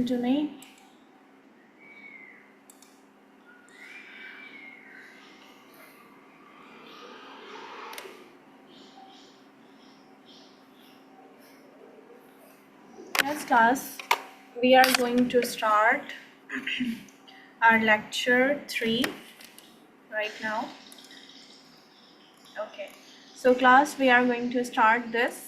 listen to me. Yes, class, we are going to start our lecture 3 right now. Okay, so class, we are going to start this.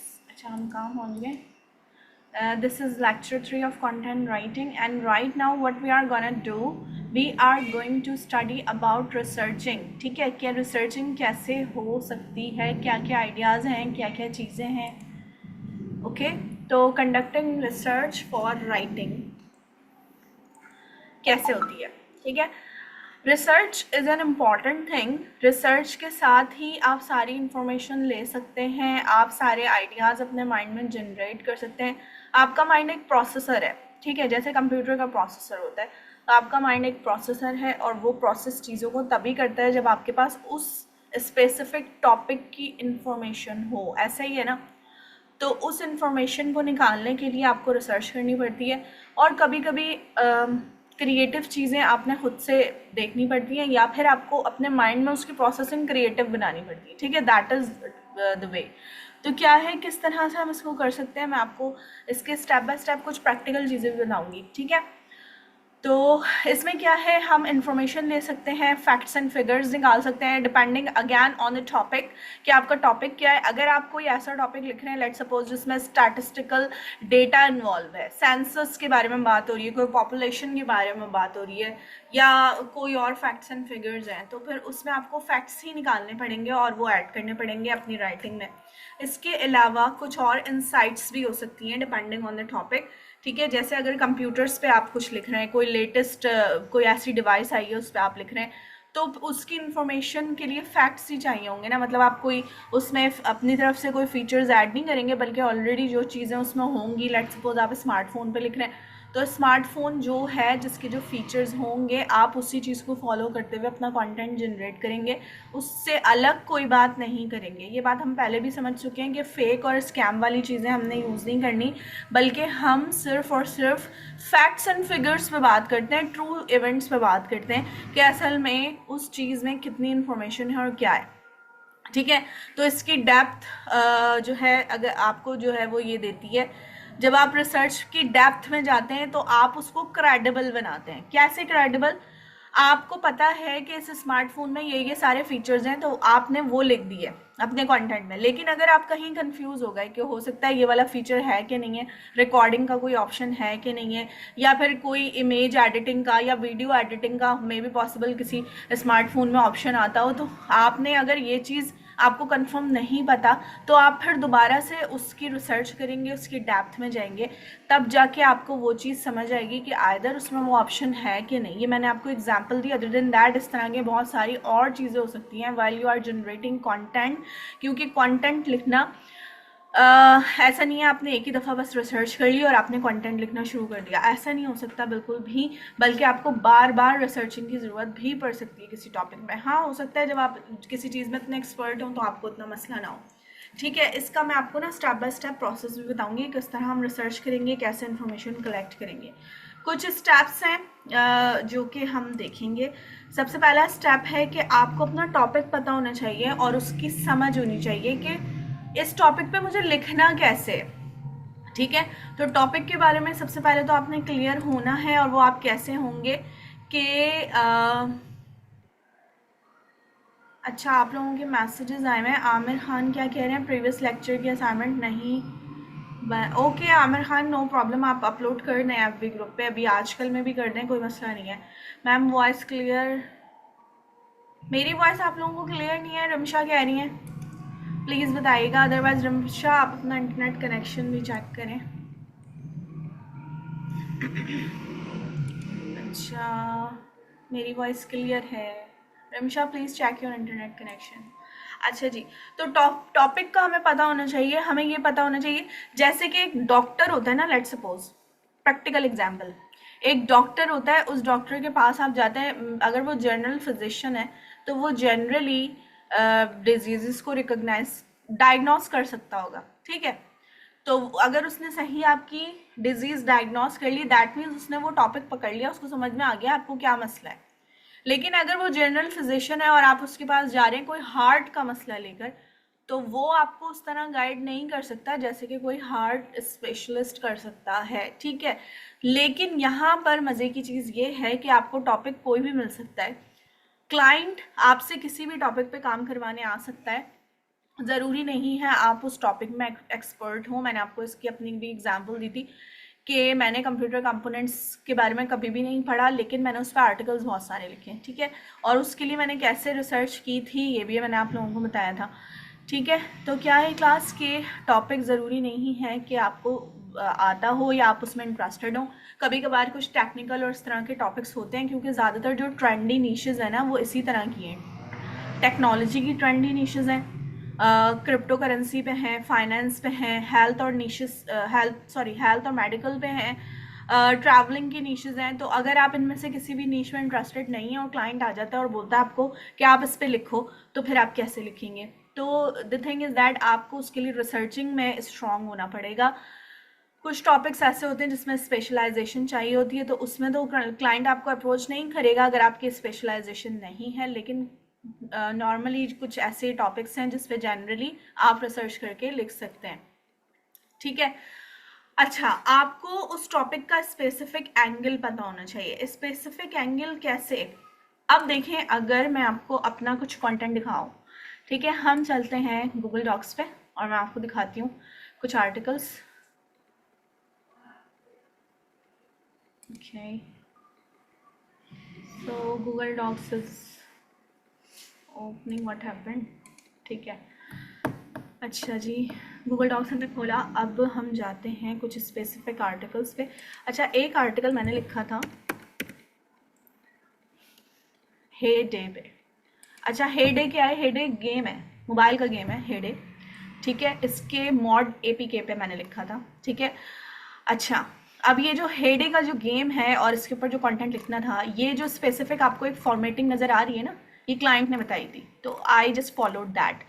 This is lecture 3 of content writing, and right now what we are gonna do, we are going to study about researching. ठीक है, क्या researching कैसे हो सकती है, क्या क्या ideas हैं, क्या क्या चीज़ें हैं. ओके, तो कंडक्टिंग रिसर्च फॉर राइटिंग कैसे होती है. ठीक है, research is an important thing. Research के साथ ही आप सारी इंफॉर्मेशन ले सकते हैं, आप सारे आइडियाज़ अपने माइंड में जनरेट कर सकते हैं. आपका माइंड एक प्रोसेसर है. ठीक है, जैसे कंप्यूटर का प्रोसेसर होता है, तो आपका माइंड एक प्रोसेसर है और वो प्रोसेस चीज़ों को तभी करता है जब आपके पास उस स्पेसिफिक टॉपिक की इंफॉर्मेशन हो. ऐसा ही है ना. तो उस इंफॉर्मेशन को निकालने के लिए आपको रिसर्च करनी पड़ती है, और कभी कभी क्रिएटिव चीज़ें आपने खुद से देखनी पड़ती हैं, या फिर आपको अपने माइंड में उसकी प्रोसेसिंग क्रिएटिव बनानी पड़ती है. ठीक है, दैट इज़ द वे. तो क्या है, किस तरह से हम इसको कर सकते हैं, मैं आपको इसके स्टेप बाय स्टेप कुछ प्रैक्टिकल चीज़ें भी बताऊँगी. ठीक है, तो इसमें क्या है, हम इंफॉर्मेशन ले सकते हैं, फैक्ट्स एंड फिगर्स निकाल सकते हैं depending again on the topic कि आपका टॉपिक क्या है. अगर आप कोई ऐसा टॉपिक लिख रहे हैं, लेट्स सपोज जिसमें स्टैटिस्टिकल डेटा इन्वॉल्व है, सेंसस के बारे में बात हो रही है, कोई पॉपुलेशन के बारे में बात हो रही है, या कोई और फैक्ट्स एंड फिगर्स हैं, तो फिर उसमें आपको फैक्ट्स ही निकालने पड़ेंगे और वो ऐड करने पड़ेंगे अपनी राइटिंग में. इसके अलावा कुछ और इंसाइट्स भी हो सकती हैं डिपेंडिंग ऑन द टॉपिक. ठीक है, जैसे अगर कंप्यूटर्स पे आप कुछ लिख रहे हैं, कोई लेटेस्ट कोई ऐसी डिवाइस आई है उस पर आप लिख रहे हैं, तो उसकी इन्फॉर्मेशन के लिए फैक्ट्स ही चाहिए होंगे ना. मतलब आप कोई उसमें अपनी तरफ से कोई फीचर्स ऐड नहीं करेंगे, बल्कि ऑलरेडी जो चीज़ें उसमें होंगी, लेट्स सपोज आप स्मार्टफोन पे लिख रहे हैं, तो स्मार्टफोन जो है जिसके जो फीचर्स होंगे, आप उसी चीज़ को फॉलो करते हुए अपना कंटेंट जनरेट करेंगे, उससे अलग कोई बात नहीं करेंगे. ये बात हम पहले भी समझ चुके हैं कि फेक और स्कैम वाली चीज़ें हमने यूज़ नहीं करनी, बल्कि हम सिर्फ और सिर्फ फैक्ट्स एंड फिगर्स पे बात करते हैं, ट्रू इवेंट्स पे बात करते हैं कि असल में उस चीज़ में कितनी इन्फॉर्मेशन है और क्या है. ठीक है, तो इसकी डेप्थ जो है, अगर आपको जो है वो ये देती है, जब आप रिसर्च की डेप्थ में जाते हैं तो आप उसको क्रेडिबल बनाते हैं. कैसे क्रेडिबल, आपको पता है कि इस स्मार्टफोन में ये सारे फीचर्स हैं, तो आपने वो लिख दिए अपने कंटेंट में. लेकिन अगर आप कहीं कंफ्यूज हो गए कि हो सकता है ये वाला फीचर है कि नहीं है, रिकॉर्डिंग का कोई ऑप्शन है कि नहीं है, या फिर कोई इमेज एडिटिंग का या वीडियो एडिटिंग का मे बी पॉसिबल किसी स्मार्टफोन में ऑप्शन आता हो, तो आपने अगर ये चीज़ आपको कंफर्म नहीं पता, तो आप फिर दोबारा से उसकी रिसर्च करेंगे, उसकी डेप्थ में जाएंगे, तब जाके आपको वो चीज़ समझ आएगी कि आइदर उसमें वो ऑप्शन है कि नहीं. ये मैंने आपको example the. Other than that इस तरह की बहुत सारी और चीज़ें हो सकती हैं while you are generating content, क्योंकि कंटेंट लिखना ऐसा नहीं है आपने एक ही दफ़ा बस रिसर्च कर ली और आपने कंटेंट लिखना शुरू कर दिया. ऐसा नहीं हो सकता बिल्कुल भी, बल्कि आपको बार बार रिसर्चिंग की ज़रूरत भी पड़ सकती है किसी टॉपिक में. हाँ, हो सकता है जब आप किसी चीज़ में इतने एक्सपर्ट हों तो आपको इतना मसला ना हो. ठीक है, इसका मैं आपको ना स्टेप बाय स्टेप प्रोसेस भी बताऊंगी, किस तरह हम रिसर्च करेंगे, कैसे इन्फॉर्मेशन कलेक्ट करेंगे. कुछ स्टेप्स हैं जो कि हम देखेंगे. सबसे पहला स्टेप है कि आपको अपना टॉपिक पता होना चाहिए और उसकी समझ होनी चाहिए कि इस टॉपिक पे मुझे लिखना कैसे. ठीक है, तो टॉपिक के बारे में सबसे पहले तो आपने क्लियर होना है, और वो आप कैसे होंगे कि अच्छा, आप लोगों के मैसेजेस आए हैं. आमिर खान क्या कह रहे हैं, प्रीवियस लेक्चर की असाइनमेंट नहीं. Okay Aamir Khan, no problem, आप अपलोड कर दें एफबी ग्रुप पे, अभी आजकल में भी कर दें, कोई मसला नहीं है. मैम वॉइस क्लियर, मेरी वॉइस आप लोगों को क्लियर नहीं है, रमशा कह रही हैं, प्लीज़ बताइएगा. अदरवाइज रमशा आप अपना इंटरनेट कनेक्शन भी चेक करें. अच्छा, मेरी वॉइस क्लियर है. Ramsha please check your internet connection. अच्छा जी, तो टॉपिक का हमें पता होना चाहिए. हमें ये पता होना चाहिए जैसे कि एक डॉक्टर होता है ना, लेट्स सपोज प्रैक्टिकल एग्जाम्पल, एक डॉक्टर होता है, उस डॉक्टर के पास आप जाते हैं, अगर वो जनरल फिजिशियन है तो वो जनरली डिजीज़ को डायग्नोस कर सकता होगा. ठीक है, तो अगर उसने सही आपकी डिजीज डायग्नोस कर ली, दैट मीन्स उसने वो टॉपिक पकड़ लिया, उसको समझ में आ गया आपको क्या मसला है। लेकिन अगर वो जनरल फिजिशियन है और आप उसके पास जा रहे हैं कोई हार्ट का मसला लेकर, तो वो आपको उस तरह गाइड नहीं कर सकता जैसे कि कोई हार्ट स्पेशलिस्ट कर सकता है, ठीक है। लेकिन यहाँ पर मज़े की चीज़ ये है कि आपको टॉपिक कोई भी मिल सकता है। क्लाइंट आपसे किसी भी टॉपिक पे काम करवाने आ सकता है, ज़रूरी नहीं है आप उस टॉपिक में एक्सपर्ट हो। मैंने आपको इसकी अपनी भी एग्जांपल दी थी कि मैंने कंप्यूटर कंपोनेंट्स के बारे में कभी भी नहीं पढ़ा, लेकिन मैंने उस पर आर्टिकल्स बहुत सारे लिखे हैं, ठीक है। और उसके लिए मैंने कैसे रिसर्च की थी ये भी मैंने आप लोगों को बताया था, ठीक है। तो क्या है क्लास के टॉपिक ज़रूरी नहीं है कि आपको आता हो या आप उसमें इंटरेस्टेड हो। कभी कभार कुछ टेक्निकल और इस तरह के टॉपिक्स होते हैं, क्योंकि ज़्यादातर जो ट्रेंडी नीशेज़ हैं ना वो इसी तरह की हैं। टेक्नोलॉजी की ट्रेंडी नीशेज़ हैं, क्रिप्टो करेंसी पे हैं, फाइनेंस पे हैं, हेल्थ और मेडिकल पे हैं, ट्रैवलिंग की नीशेज़ हैं। तो अगर आप इनमें से किसी भी नीश में इंटरेस्टेड नहीं है और क्लाइंट आ जाता है और बोलता है आपको कि आप इस पर लिखो, तो फिर आप कैसे लिखेंगे। तो द थिंग इज़ दैट आपको उसके लिए रिसर्चिंग में स्ट्रांग होना पड़ेगा। कुछ टॉपिक्स ऐसे होते हैं जिसमें स्पेशलाइजेशन चाहिए होती है, तो उसमें तो क्लाइंट आपको अप्रोच नहीं करेगा अगर आपकी स्पेशलाइजेशन नहीं है। लेकिन नॉर्मली कुछ ऐसे टॉपिक्स हैं जिस पे जनरली आप रिसर्च करके लिख सकते हैं, ठीक है। अच्छा, आपको उस टॉपिक का स्पेसिफिक एंगल पता होना चाहिए। स्पेसिफिक एंगल कैसे? अब देखें, अगर मैं आपको अपना कुछ कंटेंट दिखाऊं, ठीक है, हम चलते हैं गूगल डॉक्स पे और मैं आपको दिखाती हूँ कुछ articles. Okay, so Google Docs is opening. What happened? ठीक है, अच्छा जी, Google Docs हमने खोला। अब हम जाते हैं कुछ स्पेसिफिक आर्टिकल्स पे। अच्छा, एक आर्टिकल मैंने लिखा था हे डे पे। अच्छा, हे डे क्या है? हे डे गेम है, मोबाइल का गेम है हे डे, ठीक है। इसके मॉड APK पे मैंने लिखा था, ठीक है। अच्छा, अब ये जो हेडे का जो गेम है और इसके ऊपर जो कंटेंट लिखना था, ये जो स्पेसिफिक आपको एक फॉर्मेटिंग नज़र आ रही है ना, ये क्लाइंट ने बताई थी, तो आई जस्ट फॉलोड दैट।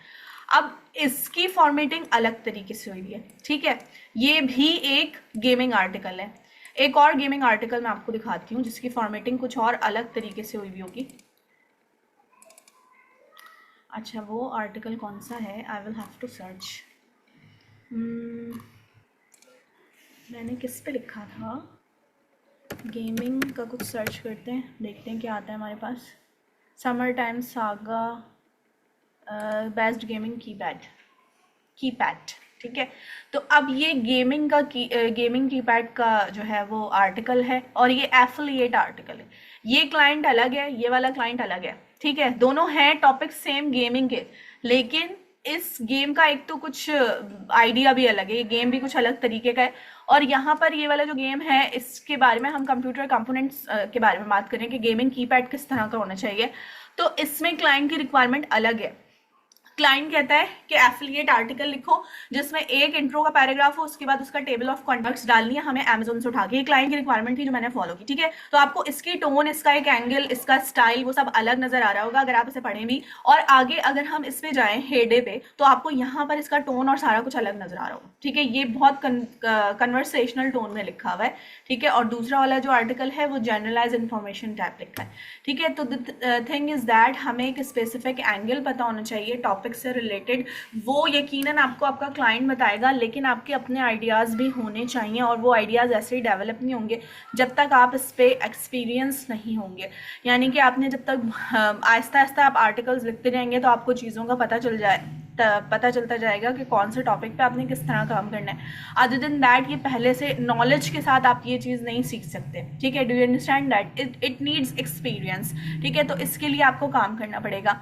अब इसकी फॉर्मेटिंग अलग तरीके से हुई है, ठीक है। ये भी एक गेमिंग आर्टिकल है। एक और गेमिंग आर्टिकल मैं आपको दिखाती हूँ जिसकी फॉर्मेटिंग कुछ और अलग तरीके से हुई होगी। अच्छा, वो आर्टिकल कौन सा है? I will have to search. मैंने किस पे लिखा था? गेमिंग का कुछ सर्च करते हैं, देखते हैं क्या आता है हमारे पास। Summer time saga best gaming keypad, ठीक है। तो अब ये गेमिंग कीपैड का जो है वो आर्टिकल है और ये एफिलिएट आर्टिकल है। ये क्लाइंट अलग है, ये वाला क्लाइंट अलग है, ठीक है। दोनों हैं टॉपिक सेम गेमिंग के, लेकिन इस गेम का एक तो कुछ आइडिया भी अलग है, ये गेम भी कुछ अलग तरीके का है। और यहाँ पर ये वाला जो गेम है इसके बारे में हम कंप्यूटर कंपोनेंट्स के बारे में बात करें कि गेमिंग कीपैड किस तरह का होना चाहिए, तो इसमें क्लाइंट की रिक्वायरमेंट अलग है। क्लाइंट कहता है कि एफिलिएट आर्टिकल लिखो जिसमें एक इंट्रो का पैराग्राफ हो, उसके बाद उसका टेबल ऑफ कॉन्टैक्ट्स डालनी है हमें अमेजोन से उठा के। ये क्लाइंट की रिक्वायरमेंट थी जो मैंने फॉलो की, ठीक है। तो आपको इसकी टोन, इसका एक एंगल, इसका स्टाइल वो सब अलग नजर आ रहा होगा अगर आप इसे पढ़ें भी। और आगे अगर हम इस पे जाएं हेडे पे, तो आपको यहाँ पर इसका टोन और सारा कुछ अलग नजर आ रहा होगा, ठीक है। ये बहुत कन्वर्सेशनल टोन में लिखा हुआ है, ठीक है। और दूसरा वाला जो आर्टिकल है वो जनरलाइज इन्फॉर्मेशन टाइप लिखा है, ठीक है। तो द थिंग इज दैट हमें एक स्पेसिफिक एंगल पता होना चाहिए टॉपिक से रिलेटेड। वो यकीनन आपको आपका क्लाइंट बताएगा, लेकिन आपके अपने आइडियाज़ भी होने चाहिए और वो आइडियाज़ ऐसे ही डेवलप नहीं होंगे जब तक आप इस पर एक्सपीरियंस नहीं होंगे। यानी कि आपने जब तक आहिस्ता आहिस्ता आप आर्टिकल्स लिखते जाएंगे तो आपको चीज़ों का पता चलता जाएगा कि कौन से टॉपिक पे आपने किस तरह काम करना है। अदर देन दैट, ये पहले से नॉलेज के साथ आप ये चीज़ नहीं सीख सकते, ठीक है। Do you understand that? It needs experience, ठीक है। तो इसके लिए आपको काम करना पड़ेगा।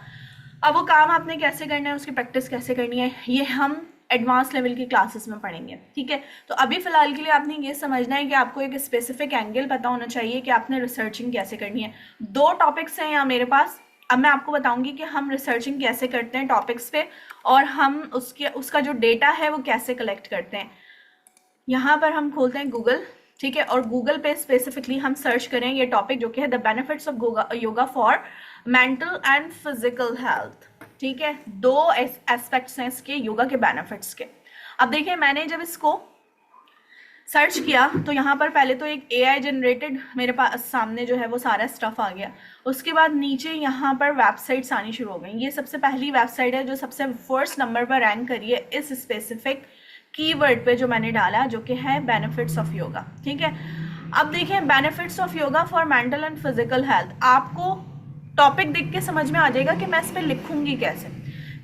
अब वो काम आपने कैसे करना है, उसकी प्रैक्टिस कैसे करनी है, ये हम एडवांस लेवल की क्लासेस में पढ़ेंगे, ठीक है। तो अभी फ़िलहाल के लिए आपने ये समझना है कि आपको एक स्पेसिफिक एंगल पता होना चाहिए कि आपने रिसर्चिंग कैसे करनी है। 2 टॉपिक्स हैं यहाँ मेरे पास। अब मैं आपको बताऊंगी कि हम रिसर्चिंग कैसे करते हैं टॉपिक्स पे और हम उसका जो डेटा है वो कैसे कलेक्ट करते हैं। यहाँ पर हम खोलते हैं गूगल, ठीक है, और गूगल पे स्पेसिफिकली हम सर्च करें ये टॉपिक जो कि है the benefits of yoga for mental and physical health, ठीक है। 2 एस्पेक्ट्स हैं इसके योगा के बेनिफिट्स के। अब देखिए, मैंने जब इसको सर्च किया तो यहाँ पर पहले तो एक AI जनरेटेड मेरे पास सामने जो है वो सारा स्टफ आ गया। उसके बाद नीचे यहाँ पर वेबसाइट्स आनी शुरू हो गई। ये सबसे पहली वेबसाइट है जो सबसे फर्स्ट नंबर पर रैंक करी है इस स्पेसिफिक कीवर्ड पे जो मैंने डाला, जो कि है बेनिफिट्स ऑफ योगा। ठीक है, अब देखिए benefits of yoga for mental and physical health. आपको टॉपिक देख के समझ में आ जाएगा कि मैं इस पर लिखूंगी कैसे।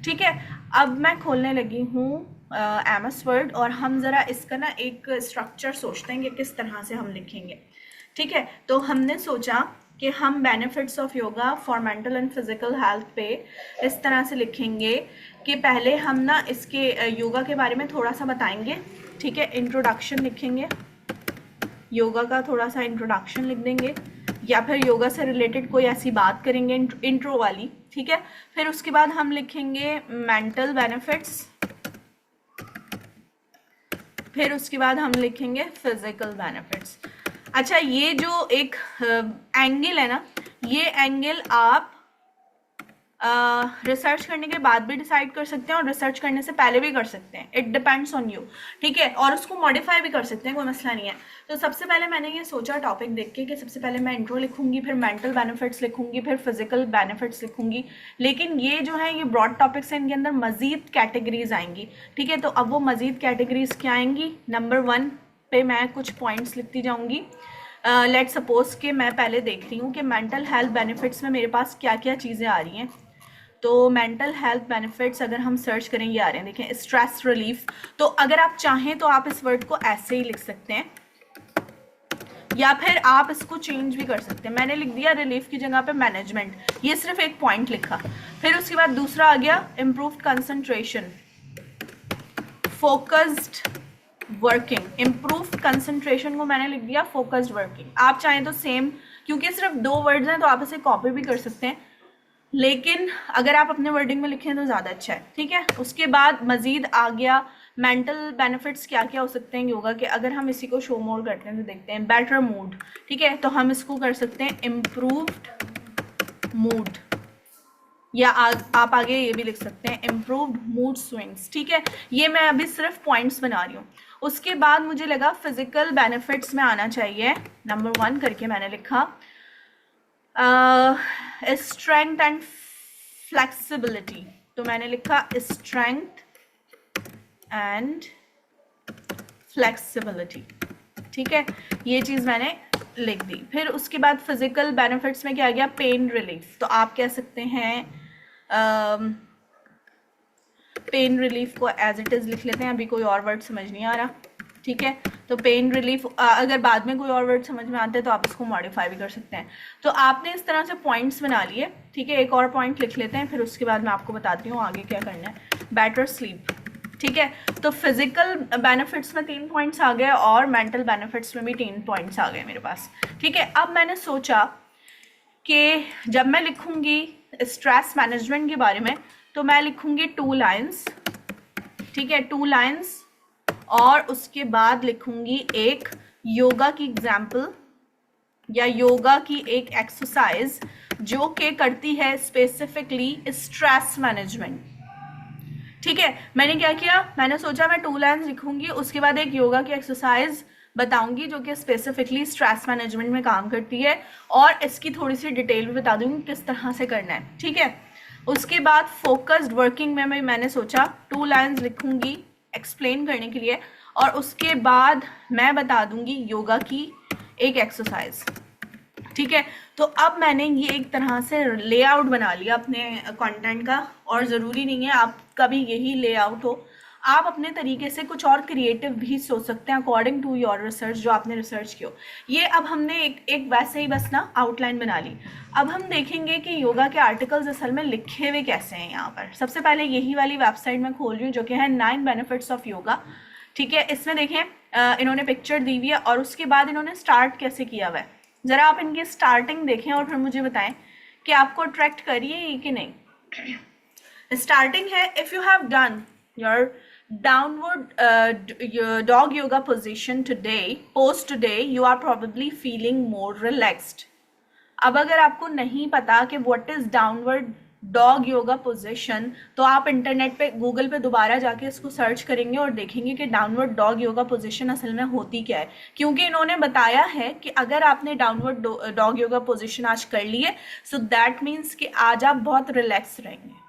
ठीक है, अब मैं खोलने लगी हूँ MS वर्ड और हम ज़रा इसका ना एक स्ट्रक्चर सोचते हैं कि किस तरह से हम लिखेंगे। ठीक है, तो हमने सोचा कि हम benefits of yoga for mental and physical health पे इस तरह से लिखेंगे कि पहले हम ना इसके योगा के बारे में थोड़ा सा बताएंगे। ठीक है, इंट्रोडक्शन लिखेंगे, योगा का थोड़ा सा इंट्रोडक्शन लिख देंगे, या फिर योगा से रिलेटेड कोई ऐसी बात करेंगे इंट्रो वाली। ठीक है, फिर उसके बाद हम लिखेंगे मेंटल बेनिफिट्स, फिर उसके बाद हम लिखेंगे फिजिकल बेनिफिट्स। अच्छा, ये जो एक एंगल है ना, ये एंगल आप रिसर्च करने के बाद भी डिसाइड कर सकते हैं और रिसर्च करने से पहले भी कर सकते हैं। It depends on you. ठीक है, और उसको मॉडिफाई भी कर सकते हैं, कोई मसला नहीं है। तो सबसे पहले मैंने ये सोचा टॉपिक देख के कि सबसे पहले मैं इंट्रो लिखूंगी, फिर मेंटल बेनिफिट्स लिखूंगी, फिर फिजिकल बेनिफिट्स लिखूंगी। लेकिन ये जो है ये ब्रॉड टॉपिक्स हैं, इनके अंदर मजीद कैटेगरीज आएंगी। ठीक है, तो अब वो मजीद कैटेगरीज क्या आएंगी, नंबर 1 पे मैं कुछ पॉइंट्स लिखती जाऊंगी। लेट सपोज कि मैं पहले देख रही हूँ कि मेंटल हेल्थ बेनिफिट्स में मेरे पास क्या क्या चीज़ें आ रही हैं। तो मेंटल हेल्थ बेनिफिट्स अगर हम सर्च करें, ये आ रहे हैं, देखें स्ट्रेस रिलीफ। तो अगर आप चाहें तो आप इस वर्ड को ऐसे ही लिख सकते हैं, या फिर आप इसको चेंज भी कर सकते हैं। मैंने लिख दिया रिलीफ की जगह पे मैनेजमेंट, ये सिर्फ एक पॉइंट लिखा। फिर उसके बाद दूसरा आ गया improved concentration, focused working. Improved concentration को मैंने लिख दिया फोकस्ड वर्किंग। आप चाहें तो सेम, क्योंकि सिर्फ 2 वर्ड्स हैं तो आप इसे कॉपी भी कर सकते हैं, लेकिन अगर आप अपने वर्डिंग में लिखें तो ज़्यादा अच्छा है। ठीक है, उसके बाद मज़ीद आ गया मेंटल बेनिफिट्स क्या क्या हो सकते हैं योगा के। अगर हम इसी को शो मोर करते हैं तो देखते हैं बेटर मूड। ठीक है, तो हम इसको कर सकते हैं इम्प्रूव्ड मूड, या आप आगे ये भी लिख सकते हैं इम्प्रूव्ड मूड स्विंग्स। ठीक है, ये मैं अभी सिर्फ पॉइंट्स बना रही हूँ। उसके बाद मुझे लगा फिजिकल बेनिफिट्स में आना चाहिए, नंबर 1 करके मैंने लिखा स्ट्रेंथ एंड फ्लेक्सिबिलिटी। तो मैंने लिखा स्ट्रेंथ एंड फ्लेक्सिबिलिटी। ठीक है, ये चीज़ मैंने लिख दी। फिर उसके बाद फिजिकल बेनिफिट्स में क्या आ गया, पेन रिलीफ। तो आप कह सकते हैं पेन रिलीफ को एज इट इज़ लिख लेते हैं, अभी कोई और वर्ड समझ नहीं आ रहा। ठीक है, तो पेन रिलीफ, अगर बाद में कोई और वर्ड समझ में आते हैं तो आप इसको मॉडिफाई भी कर सकते हैं। तो आपने इस तरह से पॉइंट्स बना लिए। ठीक है, एक और पॉइंट लिख लेते हैं, फिर उसके बाद मैं आपको बताती हूँ आगे क्या करना है। Better sleep. ठीक है, तो फिजिकल बेनिफिट्स में 3 पॉइंट्स आ गए और मेंटल बेनिफिट्स में भी 3 पॉइंट्स आ गए मेरे पास। ठीक है, अब मैंने सोचा कि जब मैं लिखूंगी स्ट्रेस मैनेजमेंट के बारे में तो मैं लिखूंगी 2 लाइन्स। ठीक है, 2 लाइन्स, और उसके बाद लिखूंगी एक योगा की एग्जाम्पल या योगा की एक एक्सरसाइज जो कि करती है स्पेसिफिकली स्ट्रेस मैनेजमेंट। ठीक है, मैंने क्या किया, मैंने सोचा मैं 2 लाइन्स लिखूंगी, उसके बाद एक योगा की एक्सरसाइज बताऊंगी जो कि स्पेसिफिकली स्ट्रेस मैनेजमेंट में काम करती है, और इसकी थोड़ी सी डिटेल भी बता दूंगी किस तरह से करना है। ठीक है, उसके बाद फोकस्ड वर्किंग में मैंने सोचा 2 लाइन्स लिखूंगी एक्सप्लेन करने के लिए, और उसके बाद मैं बता दूंगी योगा की एक एक्सरसाइज। ठीक है, तो अब मैंने ये एक तरह से लेआउट बना लिया अपने कंटेंट का, और ज़रूरी नहीं है आपका भी यही लेआउट हो, आप अपने तरीके से कुछ और क्रिएटिव भी सोच सकते हैं अकॉर्डिंग टू योर रिसर्च, जो आपने रिसर्च की हो। ये अब हमने एक वैसे ही बस ना आउटलाइन बना ली। अब हम देखेंगे कि योगा के आर्टिकल्स असल में लिखे हुए कैसे हैं यहाँ पर। सबसे पहले यही वाली वेबसाइट में खोल रही हूँ जो कि है 9 बेनिफिट्स ऑफ योगा। ठीक है, इसमें देखें इन्होंने पिक्चर दी हुई है और उसके बाद इन्होंने स्टार्ट कैसे किया हुआ है। ज़रा आप इनकी स्टार्टिंग देखें और फिर मुझे बताएं कि आपको अट्रैक्ट करिए कि नहीं। स्टार्टिंग है, if you have done your downward dog yoga position post today you are probably feeling more relaxed। अब अगर आपको नहीं पता कि what is downward dog yoga position, तो आप इंटरनेट पे गूगल पे दोबारा जाके इसको सर्च करेंगे और देखेंगे कि डाउनवर्ड डॉग योगा पोजीशन असल में होती क्या है। क्योंकि इन्होंने बताया है कि अगर आपने डाउनवर्ड डॉग योगा पोजीशन आज कर ली है, सो दैट मीन्स कि आज आप बहुत रिलैक्स रहेंगे।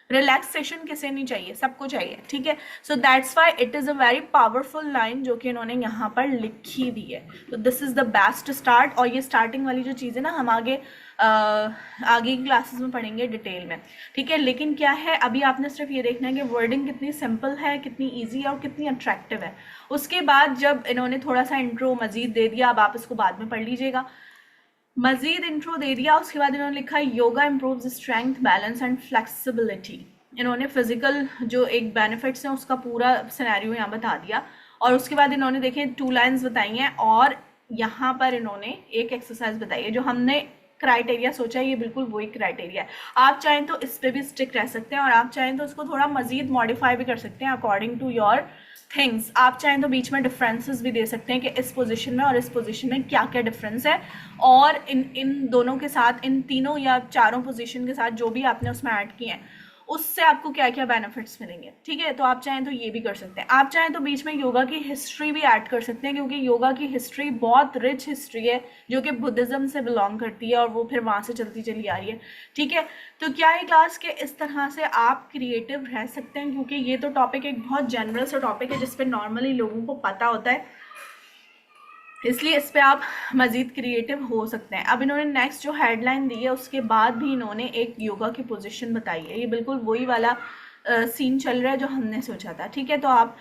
रिलैक्सेशन किसे नहीं चाहिए, सबको चाहिए, ठीक है। So that's why it is a very powerful line जो कि इन्होंने यहाँ पर लिखी दी है। तो this is the best start. और ये स्टार्टिंग वाली जो चीज़ है ना, हम आगे की क्लासेस में पढ़ेंगे डिटेल में, ठीक है। लेकिन क्या है, अभी आपने सिर्फ ये देखना है कि वर्डिंग कितनी सिंपल है, कितनी ईजी है और कितनी अट्रैक्टिव है। उसके बाद जब इन्होंने थोड़ा सा इंट्रो मजीद दे दिया, अब आप इसको बाद में पढ़ लीजिएगा, मजीद इंट्रो दे दिया, उसके बाद इन्होंने लिखा yoga improves strength, balance and flexibility. इन्होंने फिजिकल जो एक बेनिफिट्स हैं उसका पूरा सिनेरियो यहाँ बता दिया। और उसके बाद इन्होंने देखें 2 लाइन्स बताई हैं और यहाँ पर इन्होंने एक एक्सरसाइज बताई है। जो हमने क्राइटेरिया सोचा है, ये बिल्कुल वही क्राइटेरिया है। आप चाहें तो इस पर भी स्टिक रह सकते हैं और आप चाहें तो इसको थोड़ा मजीद मॉडिफाई भी कर सकते हैं अकॉर्डिंग टू योर थिंग्स। आप चाहें तो बीच में डिफरेंसेस भी दे सकते हैं कि इस पोजीशन में और इस पोजीशन में क्या क्या डिफरेंस है, और इन दोनों के साथ, इन तीनों या चारों पोजीशन के साथ जो भी आपने उसमें ऐड किए हैं उससे आपको क्या क्या बेनिफिट्स मिलेंगे, ठीक है। तो आप चाहें तो ये भी कर सकते हैं। आप चाहें तो बीच में योगा की हिस्ट्री भी ऐड कर सकते हैं, क्योंकि योगा की हिस्ट्री बहुत रिच हिस्ट्री है जो कि बुद्धिज़्म से बिलोंग करती है और वो फिर वहाँ से चलती चली आ रही है, ठीक है। तो क्या है क्लास के इस तरह से आप क्रिएटिव रह सकते हैं, क्योंकि ये तो टॉपिक एक बहुत जनरल सा टॉपिक है जिस पर नॉर्मली लोगों को पता होता है, इसलिए इस पे आप मज़ीद क्रिएटिव हो सकते हैं। अब इन्होंने नेक्स्ट जो हेडलाइन दी है उसके बाद भी इन्होंने एक योगा की पोजीशन बताई है। ये बिल्कुल वही वाला सीन चल रहा है जो हमने सोचा था, ठीक है। तो आप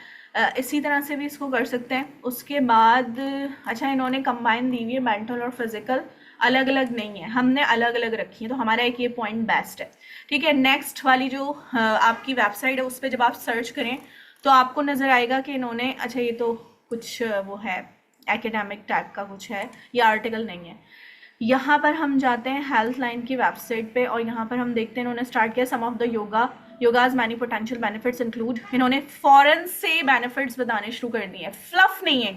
इसी तरह से भी इसको कर सकते हैं। उसके बाद अच्छा, इन्होंने कंबाइन दी हुई है मेंटल और फिजिकल, अलग अलग नहीं है, हमने अलग अलग रखी है, तो हमारा एक ये पॉइंट बेस्ट है, ठीक है। नेक्स्ट वाली जो आपकी वेबसाइट है उस पर जब आप सर्च करें तो आपको नज़र आएगा कि इन्होंने, अच्छा ये तो कुछ वो है एकेडमिक टाइप का कुछ है, ये आर्टिकल नहीं है। यहाँ पर हम जाते हैं हेल्थ लाइन की वेबसाइट पे और यहाँ पर हम देखते हैं इन्होंने स्टार्ट किया some of the yogas many potential benefits include. इन्होंने फॉरन से बेनिफिट्स बताने शुरू कर दिए हैं। फ्लफ नहीं है,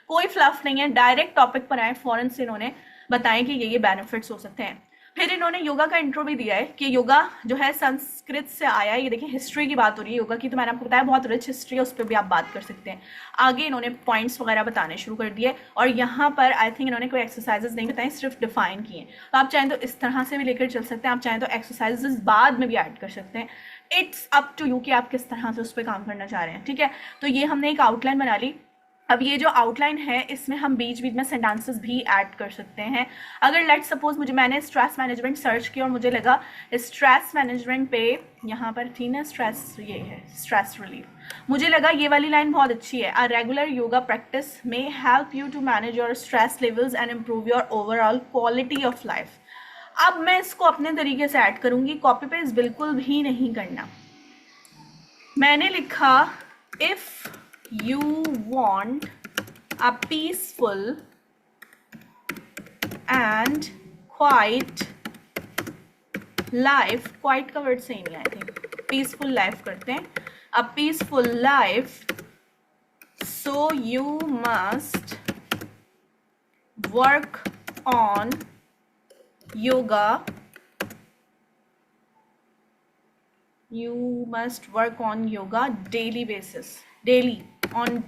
कोई फ्लफ नहीं है, डायरेक्ट टॉपिक पर आए, फॉरन से इन्होंने बताएं कि ये बेनिफिट्स हो सकते हैं। फिर इन्होंने योगा का इंट्रो भी दिया है कि योगा जो है संस्कृत से आया है। ये देखिए हिस्ट्री की बात हो रही है योगा की, तो मैंने आपको बताया बहुत रिच हिस्ट्री है, उस पर भी आप बात कर सकते हैं। आगे इन्होंने पॉइंट्स वगैरह बताने शुरू कर दिए और यहाँ पर आई थिंक इन्होंने कोई एक्सरसाइजेज नहीं बताई, सिर्फ डिफाइन किए। तो आप चाहें तो इस तरह से भी लेकर चल सकते हैं, आप चाहें तो एक्सरसाइजेज बाद में भी ऐड कर सकते हैं। इट्स अप टू यू कि आप किस तरह से उस पर काम करना चाह रहे हैं, ठीक है। तो ये हमने एक आउटलाइन बना ली। अब ये जो आउटलाइन है इसमें हम बीच बीच में सेंटेंसेस भी ऐड कर सकते हैं। अगर लेट सपोज मैंने स्ट्रेस मैनेजमेंट सर्च किया और मुझे लगा स्ट्रेस मैनेजमेंट पे, यहाँ पर थी ना स्ट्रेस, ये है स्ट्रेस रिलीफ, मुझे लगा ये वाली लाइन बहुत अच्छी है। A regular yoga practice may help you to manage your stress levels and improve your overall quality of life. अब मैं इसको अपने तरीके से ऐड करूँगी, कॉपी पेस्ट बिल्कुल भी नहीं करना। मैंने लिखा if you want a peaceful and quiet life, quiet का वर्ड सही नहीं है, आई थिंक peaceful life करते हैं, a peaceful life, so you must work on yoga, you must work on yoga daily basis, daily on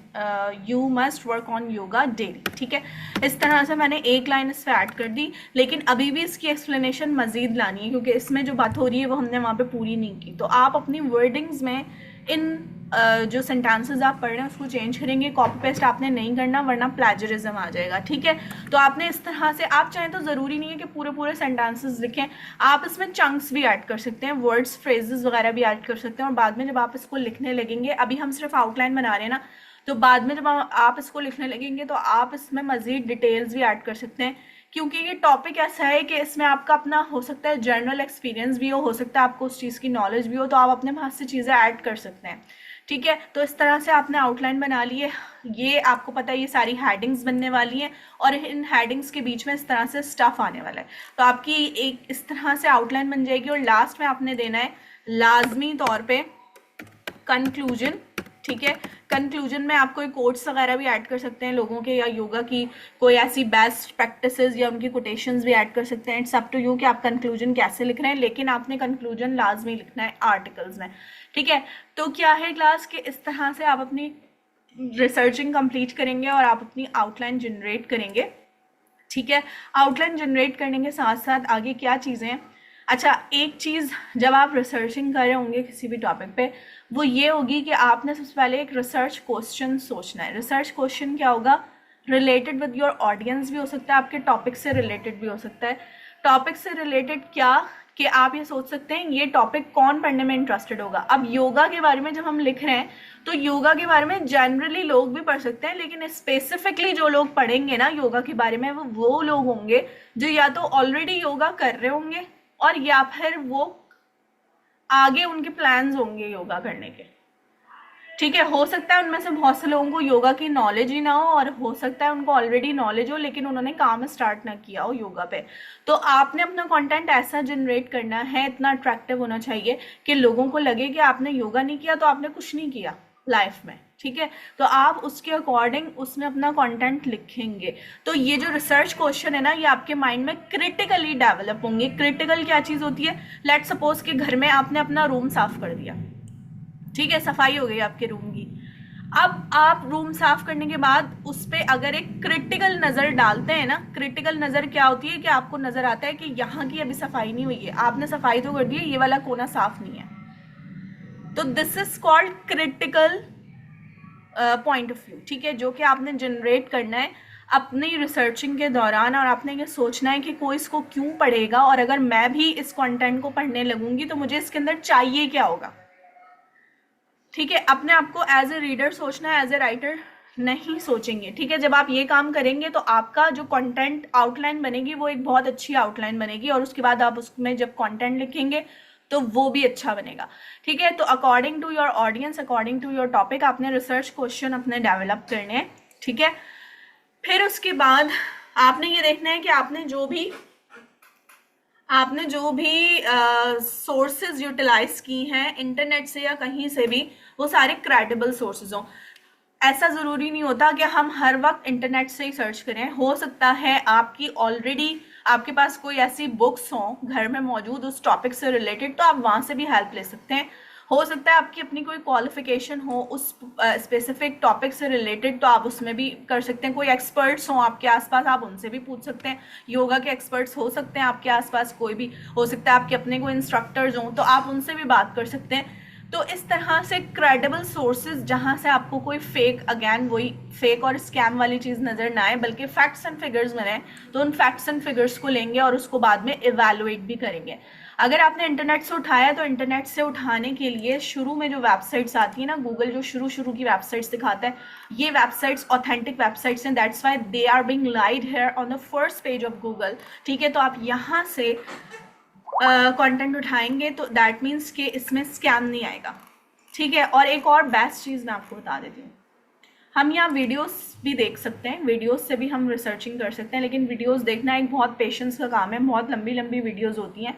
you must work on yoga daily, ठीक है। इस तरह से मैंने एक लाइन इस पर ऐड कर दी, लेकिन अभी भी इसकी एक्सप्लेनेशन मजीद लानी है क्योंकि इसमें जो बात हो रही है वो हमने वहाँ पे पूरी नहीं की। तो आप अपनी वर्डिंग्स में इन जो सेंटेंसेस आप पढ़ रहे हैं उसको चेंज करेंगे, कॉपी पेस्ट आपने नहीं करना वरना प्लेजरिज्म आ जाएगा, ठीक है। तो आपने इस तरह से, आप चाहें तो ज़रूरी नहीं है कि पूरे पूरे सेंटेंसेस लिखें, आप इसमें चंक्स भी ऐड कर सकते हैं, वर्ड्स फ्रेजेस वगैरह भी ऐड कर सकते हैं और बाद में जब आप इसको लिखने लगेंगे, अभी हम सिर्फ आउटलाइन बना रहे हैं ना, तो बाद में जब आप इसको लिखने लगेंगे तो आप इसमें मज़ीद डिटेल्स भी ऐड कर सकते हैं, क्योंकि ये टॉपिक ऐसा है कि इसमें आपका अपना हो सकता है जनरल एक्सपीरियंस भी हो सकता है आपको उस चीज़ की नॉलेज भी हो, तो आप अपने पास से चीज़ें ऐड कर सकते हैं, ठीक है। तो इस तरह से आपने आउटलाइन बना ली है। ये आपको पता है ये सारी हेडिंग्स बनने वाली हैं और इन हेडिंग्स के बीच में इस तरह से स्टफ आने वाला है। तो आपकी एक इस तरह से आउटलाइन बन जाएगी और लास्ट में आपने देना है लाजमी तौर पे कंक्लूजन, ठीक है। कंक्लूजन में आप कोई कोट्स वगैरह भी ऐड कर सकते हैं लोगों के, या योगा की कोई ऐसी बेस्ट प्रैक्टिसेस या उनकी कोटेशंस भी ऐड कर सकते हैं। इट्स अप टू यू कि आप कंक्लूजन कैसे लिख रहे हैं, लेकिन आपने कंक्लूजन लाजमी लिखना है आर्टिकल्स में, ठीक है। तो क्या है क्लास के इस तरह से आप अपनी रिसर्चिंग कंप्लीट करेंगे और आप अपनी आउटलाइन जनरेट करेंगे, ठीक है। आउटलाइन जनरेट करने के साथ साथ आगे क्या चीज़ें हैं, अच्छा एक चीज़ जब आप रिसर्चिंग कर रहे होंगे किसी भी टॉपिक पे, वो ये होगी कि आपने सबसे पहले एक रिसर्च क्वेश्चन सोचना है। रिसर्च क्वेश्चन क्या होगा, रिलेटेड विद योर ऑडियंस भी हो सकता है, आपके टॉपिक से रिलेटेड भी हो सकता है। टॉपिक से रिलेटेड क्या कि आप ये सोच सकते हैं ये टॉपिक कौन पढ़ने में इंटरेस्टेड होगा। अब योगा के बारे में जब हम लिख रहे हैं तो योगा के बारे में जनरली लोग भी पढ़ सकते हैं, लेकिन स्पेसिफिकली जो लोग पढ़ेंगे ना योगा के बारे में वो लोग होंगे जो या तो ऑलरेडी योगा कर रहे होंगे और या फिर वो आगे उनके प्लान्स होंगे योगा करने के, ठीक है। हो सकता है उनमें से बहुत से लोगों को योगा की नॉलेज ही ना हो, और हो सकता है उनको ऑलरेडी नॉलेज हो लेकिन उन्होंने काम स्टार्ट ना किया हो योगा पे। तो आपने अपना कंटेंट ऐसा जनरेट करना है, इतना अट्रैक्टिव होना चाहिए कि लोगों को लगे कि आपने योगा नहीं किया तो आपने कुछ नहीं किया लाइफ में, ठीक है। तो आप उसके अकॉर्डिंग उसमें अपना कंटेंट लिखेंगे। तो ये जो रिसर्च क्वेश्चन है ना, ये आपके माइंड में क्रिटिकली डेवलप होंगे। क्रिटिकल क्या चीज़ होती है, लेट सपोज कि घर में आपने अपना रूम साफ कर दिया, ठीक है, सफाई हो गई आपके रूम की। अब आप रूम साफ करने के बाद उस पर अगर एक क्रिटिकल नज़र डालते हैं ना, क्रिटिकल नज़र क्या होती है कि आपको नज़र आता है कि यहाँ की अभी सफाई नहीं हुई है, आपने सफाई तो कर दी है, ये वाला कोना साफ नहीं है, तो this is called critical point of view, ठीक है, जो कि आपने जनरेट करना है अपनी रिसर्चिंग के दौरान। और आपने ये सोचना है कि कोई इसको क्यों पढ़ेगा, और अगर मैं भी इस कंटेंट को पढ़ने लगूंगी तो मुझे इसके अंदर चाहिए क्या होगा, ठीक है। अपने आप को एज ए रीडर सोचना है, एज ए राइटर नहीं सोचेंगे, ठीक है। जब आप ये काम करेंगे तो आपका जो कंटेंट आउटलाइन बनेगी वो एक बहुत अच्छी आउटलाइन बनेगी, और उसके बाद आप उसमें जब कंटेंट लिखेंगे तो वो भी अच्छा बनेगा, ठीक है। तो according to your audience, according to your topic आपने रिसर्च क्वेश्चन अपने डेवलप करने हैं, ठीक है। फिर उसके बाद आपने ये देखना है कि आपने जो भी सोर्सेज यूटिलाइज की हैं इंटरनेट से या कहीं से भी, वो सारे क्रेडिबल सोर्सेज हों। ऐसा ज़रूरी नहीं होता कि हम हर वक्त इंटरनेट से ही सर्च करें। हो सकता है आपकी ऑलरेडी आपके पास कोई ऐसी बुक्स हों घर में मौजूद उस टॉपिक से रिलेटेड, तो आप वहाँ से भी हेल्प ले सकते हैं। हो सकता है आपकी अपनी कोई क्वालिफिकेशन हो उस स्पेसिफिक टॉपिक से रिलेटेड, तो आप उसमें भी कर सकते हैं। कोई एक्सपर्ट्स हों आपके आसपास, आप उनसे भी पूछ सकते हैं। योगा के एक्सपर्ट्स हो सकते हैं आपके आसपास, कोई भी हो सकता है आपके अपने कोई इंस्ट्रक्टर्स हों, तो आप उनसे भी बात कर सकते हैं। तो इस तरह से क्रेडिबल सोर्सेज जहाँ से आपको कोई फेक, अगैन वही फेक और स्कैम वाली चीज़ नज़र ना आए, बल्कि फैक्ट्स एंड फिगर्स बने, तो उन फैक्ट्स एंड फिगर्स को लेंगे और उसको बाद में इवेलुएट भी करेंगे। अगर आपने इंटरनेट से उठाया तो इंटरनेट से उठाने के लिए शुरू में जो वेबसाइट्स आती है ना, गूगल जो शुरू की वेबसाइट्स दिखाता है, ये वेबसाइट्स ऑथेंटिक वेबसाइट्स हैं, that's why they are being laid here on the first page of Google, ठीक है। तो आप यहाँ से कंटेंट उठाएंगे तो दैट मीन्स कि इसमें स्कैम नहीं आएगा, ठीक है। और एक और बेस्ट चीज़ मैं आपको बता देती हूँ, हम यहाँ वीडियोस भी देख सकते हैं, वीडियोस से भी हम रिसर्चिंग कर सकते हैं, लेकिन वीडियोस देखना एक बहुत पेशेंस का काम है, बहुत लंबी लंबी वीडियोस होती हैं।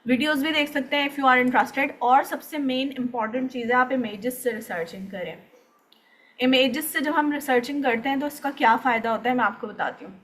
वीडियोस भी देख सकते हैं इफ़ यू आर इंटरेस्टेड। और सबसे मेन इंपॉर्टेंट चीज़ है आप इमेजेस से रिसर्चिंग करें। इमेजेस से जब हम रिसर्चिंग करते हैं तो इसका क्या फ़ायदा होता है मैं आपको बताती हूँ।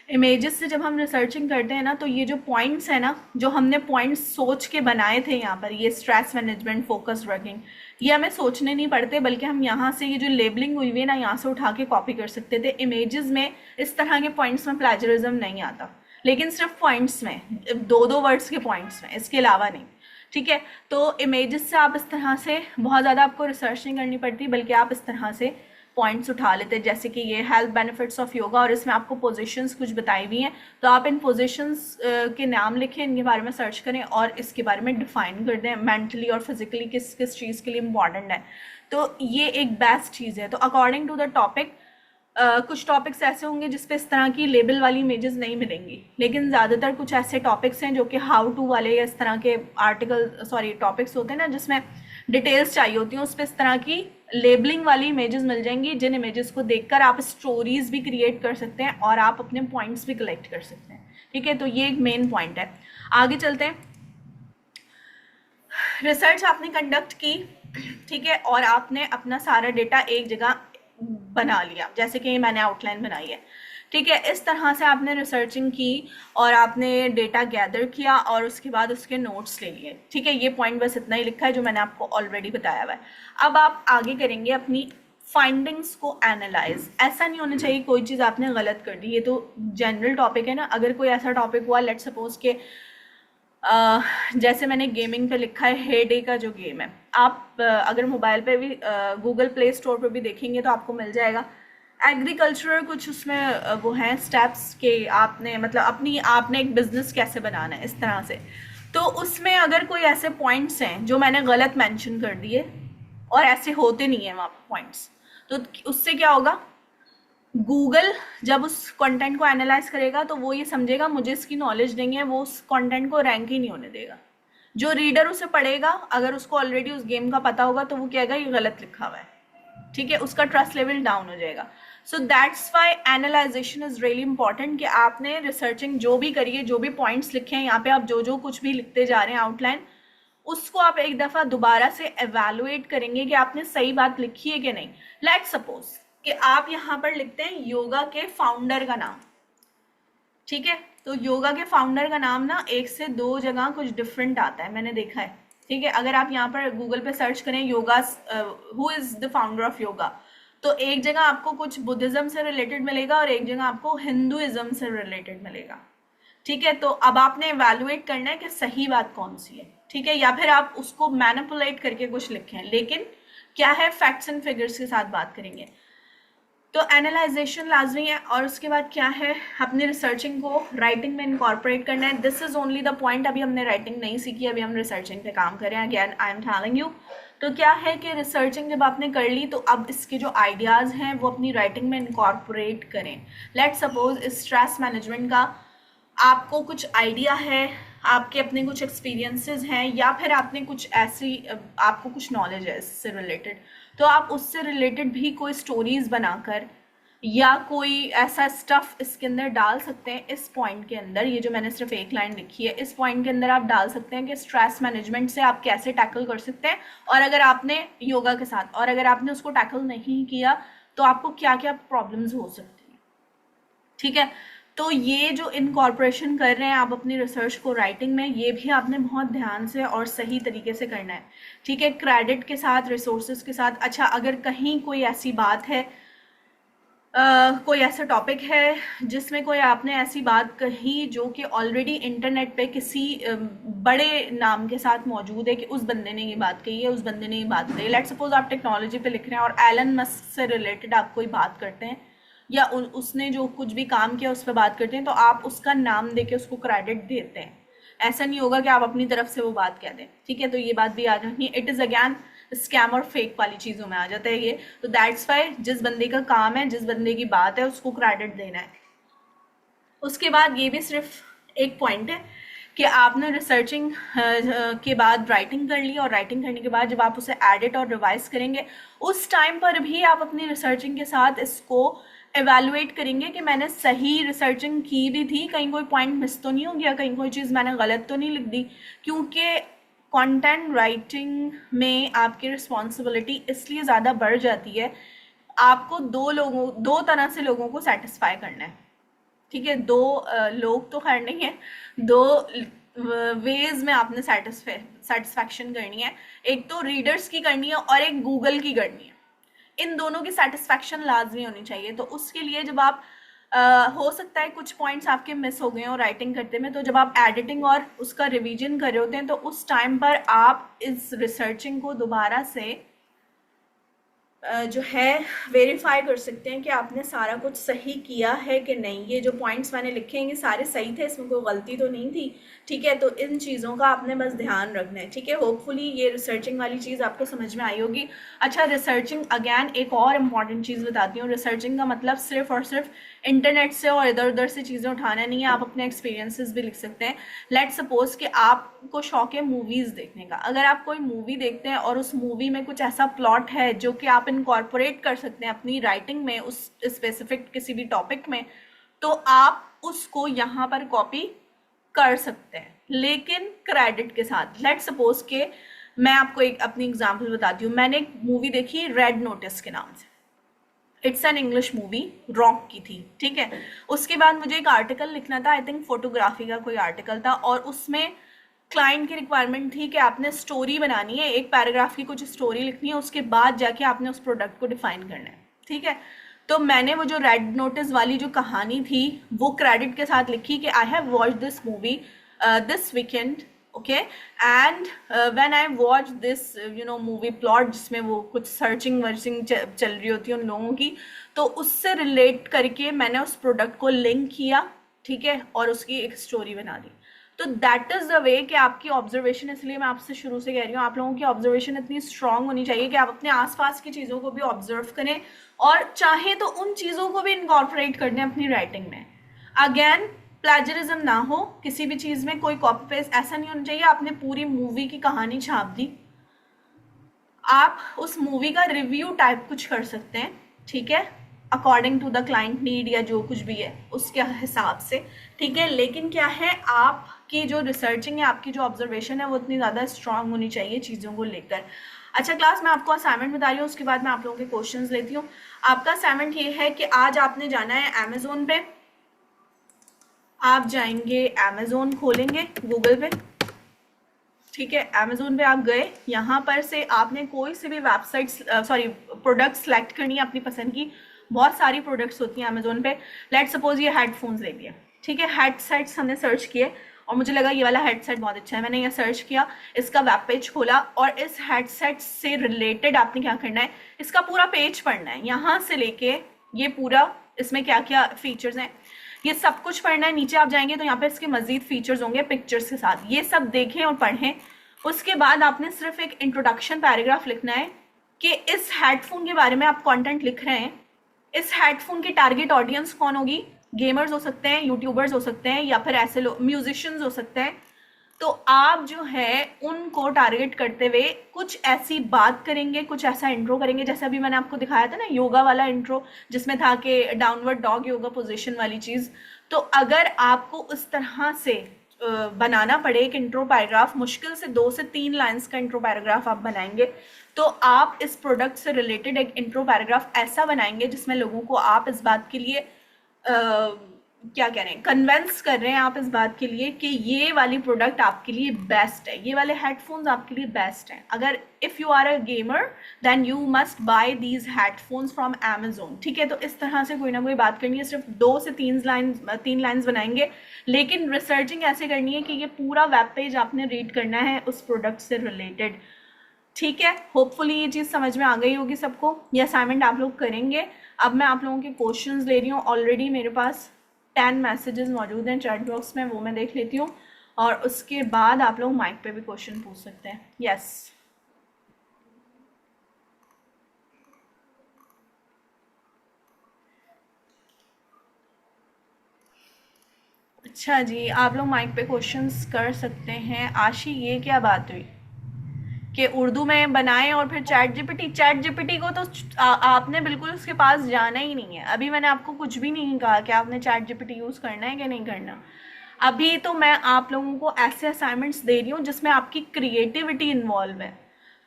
इमेजेस से जब हम रिसर्चिंग करते हैं ना, तो ये जो पॉइंट्स है ना, जो हमने पॉइंट्स सोच के बनाए थे यहाँ पर, ये स्ट्रेस मैनेजमेंट, फोकस वर्किंग, ये हमें सोचने नहीं पड़ते, बल्कि हम यहाँ से ये जो लेबलिंग हुई हुई है ना, यहाँ से उठा के कॉपी कर सकते थे। इमेजेस में इस तरह के पॉइंट्स में प्लेजरिज्म नहीं आता, लेकिन सिर्फ पॉइंट्स में, दो वर्ड्स के पॉइंट्स में, इसके अलावा नहीं, ठीक है। तो इमेजेस से आप इस तरह से बहुत ज़्यादा आपको रिसर्च नहीं करनी पड़ती, बल्कि आप इस तरह से पॉइंट्स उठा लेते हैं, जैसे कि ये हेल्थ बेनिफिट्स ऑफ योगा, और इसमें आपको पोजीशंस कुछ बताई हुई हैं, तो आप इन पोजीशंस के नाम लिखें, इनके बारे में सर्च करें और इसके बारे में डिफाइन कर दें मेंटली और फिजिकली किस किस चीज़ के लिए इम्पॉर्टेंट है। तो ये एक बेस्ट चीज़ है। तो अकॉर्डिंग टू द टॉपिक, कुछ टॉपिक्स ऐसे होंगे जिस पे इस तरह की लेबल वाली इमेजेस नहीं मिलेंगी, लेकिन ज़्यादातर कुछ ऐसे टॉपिक्स हैं जो कि हाउ टू वाले या इस तरह के टॉपिक्स होते हैं ना, जिसमें डिटेल्स चाहिए होती हैं, उस पर इस तरह की लेबलिंग वाली इमेजेस मिल जाएंगी, जिन इमेजेस को देखकर आप स्टोरीज भी क्रिएट कर सकते हैं और आप अपने पॉइंट्स भी कलेक्ट कर सकते हैं, ठीक है। तो ये एक मेन पॉइंट है। आगे चलते हैं। रिसर्च आपने कंडक्ट की, ठीक है, और आपने अपना सारा डेटा एक जगह बना लिया, जैसे कि मैंने आउटलाइन बनाई है, ठीक है। इस तरह से आपने रिसर्चिंग की और आपने डेटा गैदर किया और उसके बाद उसके नोट्स ले लिए, ठीक है। ये पॉइंट बस इतना ही लिखा है जो मैंने आपको ऑलरेडी बताया हुआ है। अब आप आगे करेंगे अपनी फाइंडिंग्स को एनालाइज। ऐसा नहीं होना चाहिए कोई चीज़ आपने गलत कर दी, ये तो जनरल टॉपिक है ना। अगर कोई ऐसा टॉपिक हुआ, लेट सपोज के जैसे मैंने गेमिंग पे लिखा है, हे डे का जो गेम है, आप अगर मोबाइल पे भी गूगल प्ले स्टोर पे भी देखेंगे तो आपको मिल जाएगा। एग्रीकल्चरल कुछ उसमें वो हैं स्टेप्स के आपने मतलब आपने एक बिजनेस कैसे बनाना है, इस तरह से। तो उसमें अगर कोई ऐसे पॉइंट्स हैं जो मैंने गलत मेंशन कर दिए और ऐसे होते नहीं है वहाँ पॉइंट्स, तो उससे क्या होगा, गूगल जब उस कंटेंट को एनालाइज करेगा तो वो ये समझेगा मुझे इसकी नॉलेज नहीं है, वो उस कंटेंट को रैंक ही नहीं होने देगा। जो रीडर उसे पढ़ेगा, अगर उसको ऑलरेडी उस गेम का पता होगा तो वो कहेगा ये गलत लिखा हुआ है, ठीक है, उसका ट्रस्ट लेवल डाउन हो जाएगा। So that's why analysation is really important, कि आपने रिसर्चिंग जो भी करिए, जो भी पॉइंट्स लिखे हैं यहाँ पे, आप जो जो कुछ भी लिखते जा रहे हैं आउटलाइन, उसको आप एक दफ़ा दोबारा से एवेलुएट करेंगे कि आपने सही बात लिखी है कि नहीं। लेट्स सपोज कि आप यहाँ पर लिखते हैं योगा के फाउंडर का नाम, ठीक है। तो योगा के फाउंडर का नाम ना एक से दो जगह कुछ डिफरेंट आता है, मैंने देखा है, ठीक है। अगर आप यहाँ पर गूगल पे सर्च करें yoga who is the founder of yoga, तो एक जगह आपको कुछ बुद्धिज्म से रिलेटेड मिलेगा और एक जगह आपको हिंदुइज्म से रिलेटेड मिलेगा, ठीक है। तो अब आपने इवेलुएट करना है कि सही बात कौन सी है, ठीक है। या फिर आप उसको मैनिपुलेट करके कुछ लिखें, लेकिन क्या है, फैक्ट्स एंड फिगर्स के साथ बात करेंगे। तो एनालाइजेशन लाजमी है, और उसके बाद क्या है, अपने रिसर्चिंग को राइटिंग में इनकॉर्पोरेट करना है। This is only the point, अभी हमने राइटिंग नहीं सीखी, अभी हम रिसर्चिंग पे काम कर रहे हैं। Again I am telling you, तो क्या है कि रिसर्चिंग जब आपने कर ली तो अब इसके जो आइडियाज़ हैं वो अपनी राइटिंग में इनकॉर्पोरेट करें। लेट सपोज स्ट्रेस मैनेजमेंट का आपको कुछ आइडिया है, आपके अपने कुछ एक्सपीरियंसेस हैं, या फिर आपने कुछ ऐसी आपको कुछ नॉलेज है इससे रिलेटेड, तो आप उससे रिलेटेड भी कोई स्टोरीज बनाकर या कोई ऐसा स्टफ इसके अंदर डाल सकते हैं। इस पॉइंट के अंदर, ये जो मैंने सिर्फ एक लाइन लिखी है, इस पॉइंट के अंदर आप डाल सकते हैं कि स्ट्रेस मैनेजमेंट से आप कैसे टैकल कर सकते हैं, और अगर आपने योगा के साथ, और अगर आपने उसको टैकल नहीं किया तो आपको क्या क्या प्रॉब्लम्स हो सकती हैं, ठीक है। तो ये जो इनकॉर्पोरेशन कर रहे हैं आप अपनी रिसर्च को राइटिंग में, ये भी आपने बहुत ध्यान से और सही तरीके से करना है, ठीक है। क्रेडिट के साथ, रिसोर्सेज के साथ। अच्छा, अगर कहीं कोई ऐसी बात है, कोई ऐसा टॉपिक है जिसमें कोई आपने ऐसी बात कही जो कि ऑलरेडी इंटरनेट पे किसी बड़े नाम के साथ मौजूद है कि उस बंदे ने ये बात कही है, उस बंदे ने ये बात कही। लेट सपोज आप टेक्नोलॉजी पे लिख रहे हैं और एलन मस्क से रिलेटेड आप कोई बात करते हैं, या उसने जो कुछ भी काम किया उस पर बात करते हैं, तो आप उसका नाम दे के उसको क्रेडिट देते हैं। ऐसा नहीं होगा कि आप अपनी तरफ से वो बात कह दें, ठीक है। तो ये बात भी याद रखनी है। इट इज़ अगैन स्कैम और फेक वाली चीज़ों में आ जाता है ये। तो दैट्स वाई जिस बंदे का काम है, जिस बंदे की बात है, उसको क्रेडिट देना है। उसके बाद ये भी सिर्फ एक पॉइंट है कि आपने रिसर्चिंग के बाद राइटिंग कर ली, और राइटिंग करने के बाद जब आप उसे एडिट और रिवाइज करेंगे, उस टाइम पर भी आप अपनी रिसर्चिंग के साथ इसको एवेलुएट करेंगे कि मैंने सही रिसर्चिंग की भी थी, कहीं कोई पॉइंट मिस तो नहीं हो गया, कहीं कोई चीज़ मैंने गलत तो नहीं लिख दी। क्योंकि कंटेंट राइटिंग में आपकी रिस्पॉन्सिबिलिटी इसलिए ज़्यादा बढ़ जाती है, आपको दो तरह से लोगों को सेटिस्फाई करना है, ठीक है। दो लोग तो खैर नहीं है, दो वेज में आपने सेटिस्फैक्शन करनी है। एक तो रीडर्स की करनी है और एक गूगल की करनी है। इन दोनों की सेटिस्फैक्शन लाजमी होनी चाहिए। तो उसके लिए जब आप हो सकता है कुछ पॉइंट्स आपके मिस हो गए हो राइटिंग करते में, तो जब आप एडिटिंग और उसका रिवीजन कर रहे होते हैं तो उस टाइम पर आप इस रिसर्चिंग को दोबारा से जो है वेरीफाई कर सकते हैं कि आपने सारा कुछ सही किया है कि नहीं। ये जो पॉइंट्स मैंने लिखे हैं ये सारे सही थे, इसमें कोई गलती तो नहीं थी, ठीक है। तो इन चीज़ों का आपने बस ध्यान रखना है, ठीक है। होपफुली ये रिसर्चिंग वाली चीज़ आपको समझ में आई होगी। अच्छा, रिसर्चिंग अगैन एक और इम्पॉर्टेंट चीज़ बताती हूँ। रिसर्चिंग का मतलब सिर्फ और सिर्फ इंटरनेट से और इधर उधर से चीज़ें उठाना नहीं है, आप अपने एक्सपीरियंसेस भी लिख सकते हैं। लेट सपोज कि आपको शौक है मूवीज़ देखने का, अगर आप कोई मूवी देखते हैं और उस मूवी में कुछ ऐसा प्लॉट है जो कि आप इनकॉर्पोरेट कर सकते हैं अपनी राइटिंग में, उस स्पेसिफिक किसी भी टॉपिक में, तो आप उसको यहाँ पर कॉपी कर सकते हैं, लेकिन क्रेडिट के साथ। लेट सपोज के मैं आपको एक अपनी एग्जांपल बताती हूँ। मैंने एक मूवी देखी रेड नोटिस के नाम से, it's an English movie, rock की थी, ठीक है। उसके बाद मुझे एक आर्टिकल लिखना था, आई थिंक फोटोग्राफी का कोई आर्टिकल था, और उसमें क्लाइंट की रिक्वायरमेंट थी कि आपने स्टोरी बनानी है, एक पैराग्राफ की कुछ स्टोरी लिखनी है, उसके बाद जाके आपने उस प्रोडक्ट को डिफाइन करना है, ठीक है। तो मैंने वो जो रेड नोटिस वाली जो कहानी थी वो क्रेडिट के साथ लिखी कि I have watch this movie this weekend, okay, and when I watch this movie plot, जिसमें वो कुछ सर्चिंग वर्चिंग चल रही होती है उन लोगों की, तो उससे रिलेट करके मैंने उस प्रोडक्ट को लिंक किया, ठीक है, और उसकी एक स्टोरी बना दी। तो दैट इज द वे कि आपकी ऑब्जर्वेशन, इसलिए मैं आपसे शुरू से कह रही हूँ, आप लोगों की ऑब्जर्वेशन इतनी स्ट्रांग होनी चाहिए कि आप अपने आसपास की चीज़ों को भी ऑब्जर्व करें और चाहे तो उन चीज़ों को भी इनकॉर्पोरेट कर दें अपनी राइटिंग में। अगेन, प्लेजरिज्म ना हो किसी भी चीज़ में, कोई कॉपी पेस्ट ऐसा नहीं होना चाहिए। आपने पूरी मूवी की कहानी छाप दी, आप उस मूवी का रिव्यू टाइप कुछ कर सकते हैं, ठीक है, according to the client need या जो कुछ भी है उसके हिसाब से, ठीक है। लेकिन क्या है, आपकी जो रिसर्चिंग है, आपकी जो ऑब्जर्वेशन है, वो इतनी ज़्यादा स्ट्रांग होनी चाहिए चीज़ों को लेकर। अच्छा क्लास, मैं आपको असाइनमेंट बता रही हूँ, उसके बाद मैं आप लोगों के क्वेश्चंस लेती हूँ। आपका असाइनमेंट ये है कि आज आपने जाना है अमेजोन पे, आप जाएंगे अमेजोन, खोलेंगे गूगल पे, ठीक है। अमेजोन पे आप गए, यहाँ पर से आपने कोई सी भी वेबसाइट सॉरी प्रोडक्ट सेलेक्ट करनी है अपनी पसंद की। बहुत सारी प्रोडक्ट्स होती हैं अमेजोन पे। लेट सपोज ये हेडफोन्स ले लिए, ठीक है, हेडसेट्स हमने सर्च किए और मुझे लगा ये वाला हेडसेट बहुत अच्छा है, मैंने ये सर्च किया, इसका वेब पेज खोला और इस हेडसेट से रिलेटेड आपने क्या करना है, इसका पूरा पेज पढ़ना है, यहाँ से लेके ये पूरा, इसमें क्या क्या फीचर्स हैं ये सब कुछ पढ़ना है। नीचे आप जाएंगे तो यहाँ पे इसके मजीद फीचर्स होंगे पिक्चर्स के साथ, ये सब देखें और पढ़ें। उसके बाद आपने सिर्फ एक इंट्रोडक्शन पैराग्राफ लिखना है कि इस हेडफोन के बारे में आप कंटेंट लिख रहे हैं, इस हेडफोन की टारगेट ऑडियंस कौन होगी, गेमर्स हो सकते हैं, यूट्यूबर्स हो सकते हैं, या फिर ऐसे लोग म्यूजिशियंस हो सकते हैं। तो आप जो है उनको टारगेट करते हुए कुछ ऐसी बात करेंगे, कुछ ऐसा इंट्रो करेंगे, जैसे अभी मैंने आपको दिखाया था ना योगा वाला इंट्रो, जिसमें था कि डाउनवर्ड डॉग योगा पोजीशन वाली चीज़। तो अगर आपको उस तरह से बनाना पड़े एक इंट्रो पैराग्राफ, मुश्किल से 2 से 3 लाइन्स का इंट्रो पैराग्राफ आप बनाएंगे, तो आप इस प्रोडक्ट से रिलेटेड एक इंट्रो पैराग्राफ ऐसा बनाएंगे जिसमें लोगों को आप इस बात के लिए क्या कह रहे हैं, कन्वेंस कर रहे हैं आप इस बात के लिए कि ये वाली प्रोडक्ट आपके लिए बेस्ट है, ये वाले हेडफोन्स आपके लिए बेस्ट हैं। अगर if you are a gamer then you must buy these headphones from Amazon, ठीक है। तो इस तरह से कोई ना कोई बात करनी है, सिर्फ 2 से 3 लाइन्स बनाएंगे, लेकिन रिसर्चिंग ऐसे करनी है कि ये पूरा वेब पेज आपने रीड करना है उस प्रोडक्ट से रिलेटेड, ठीक है। होपफुली ये चीज़ समझ में आ गई होगी सबको। ये असाइनमेंट आप लोग करेंगे। अब मैं आप लोगों के क्वेश्चंस ले रही हूँ, ऑलरेडी मेरे पास 10 मैसेजेस मौजूद हैं चैट बॉक्स में, वो मैं देख लेती हूँ, और उसके बाद आप लोग माइक पे भी क्वेश्चन पूछ सकते हैं। यस, अच्छा जी, आप लोग माइक पे क्वेश्चंस कर सकते हैं। आशी, ये क्या बात हुई कि उर्दू में बनाएं और फिर चैट जीपीटी को तो आपने बिल्कुल उसके पास जाना ही नहीं है। अभी मैंने आपको कुछ भी नहीं कहा कि आपने चैट जीपीटी यूज़ करना है कि नहीं करना। अभी तो मैं आप लोगों को ऐसे असाइनमेंट्स दे रही हूँ जिसमें आपकी क्रिएटिविटी इन्वॉल्व है।